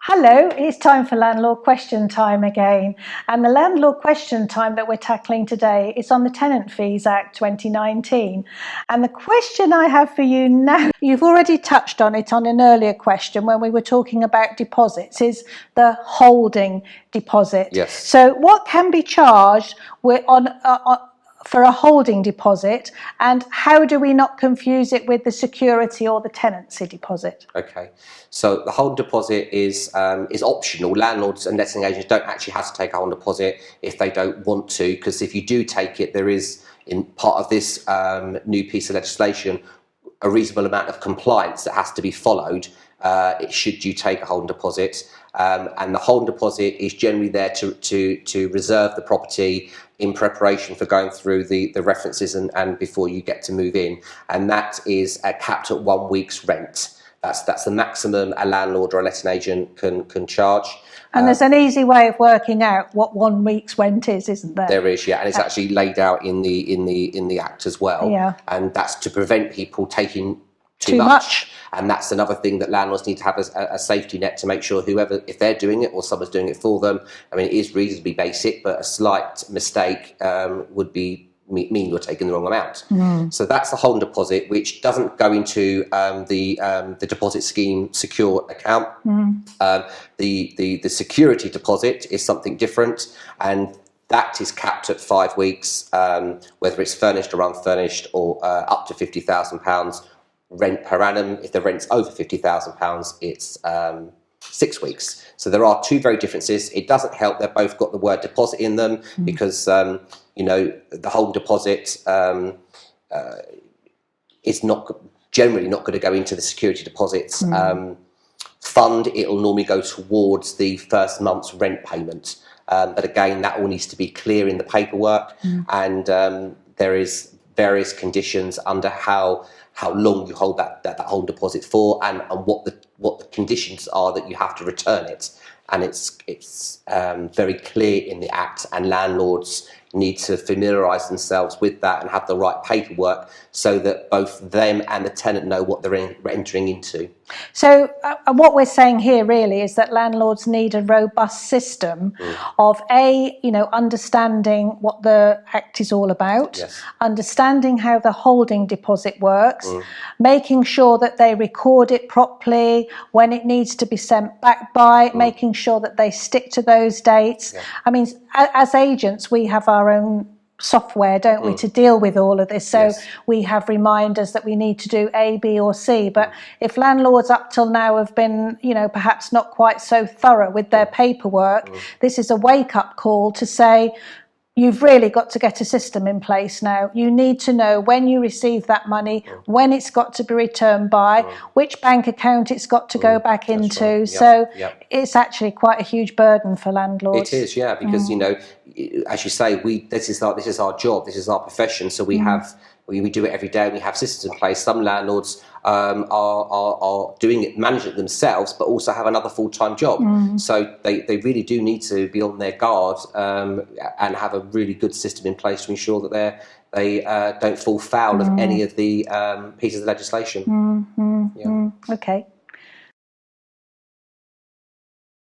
Hello, it's time for Landlord Question Time again. And the Landlord Question Time that we're tackling today is on the Tenant Fees Act 2019. And the question I have for you now, you've already touched on it on an earlier question when we were talking about deposits, is the holding deposit. Yes. So what can be charged for a holding deposit, and how do we not confuse it with the security or the tenancy deposit? Okay, so the holding deposit is optional. Landlords and letting agents don't actually have to take a holding deposit if they don't want to, because if you do take it, there is, in part of this new piece of legislation, a reasonable amount of compliance that has to be followed should you take a holding deposit. And the holding deposit is generally there to reserve the property in preparation for going through the references and before you get to move in. And that is capped at 1 week's rent. That's the maximum a landlord or a letting agent can charge. And there's an easy way of working out what 1 week's rent is, isn't there? There is, yeah, and it's actually laid out in the Act as well. Yeah. And that's to prevent people taking too much. And that's another thing that landlords need to have a safety net to make sure whoever, if they're doing it or someone's doing it for them, I mean, it is reasonably basic, but a slight mistake would mean you're taking the wrong amount. So that's the holding deposit, which doesn't go into the deposit scheme secure account. The security deposit is something different, and that is capped at 5 weeks, whether it's furnished or unfurnished, or up to £50,000 rent per annum. If the rent's over £50,000, it's 6 weeks. So there are two very differences. It doesn't help they've both got the word deposit in them, because you know, the holding deposit is generally not going to go into the security deposits fund. It'll normally go towards the first month's rent payment. But again, that all needs to be clear in the paperwork, and there is various conditions under how long you hold that holding deposit for, and what the conditions are that you have to return it. And it's very clear in the Act, and landlords need to familiarise themselves with that and have the right paperwork so that both them and the tenant know what they're entering into. So what we're saying here really is that landlords need a robust system of understanding what the Act is all about, understanding how the holding deposit works, making sure that they record it properly, when it needs to be sent back by, making sure that they stick to those dates. I mean, as agents, we have our own software, don't we, to deal with all of this. So we have reminders that we need to do A, B or C. But if landlords up till now have been, perhaps not quite so thorough with their paperwork, this is a wake-up call to say, you've really got to get a system in place now. You need to know when you receive that money, when it's got to be returned by, which bank account it's got to go back into. So it's actually quite a huge burden for landlords. It is, yeah, because as you say, this is our job, this is our profession. So we do it every day, and we have systems in place. Some landlords are doing it, managing it themselves, but also have another full-time job. So they really do need to be on their guard and have a really good system in place to ensure that they don't fall foul of any of the pieces of legislation. Okay.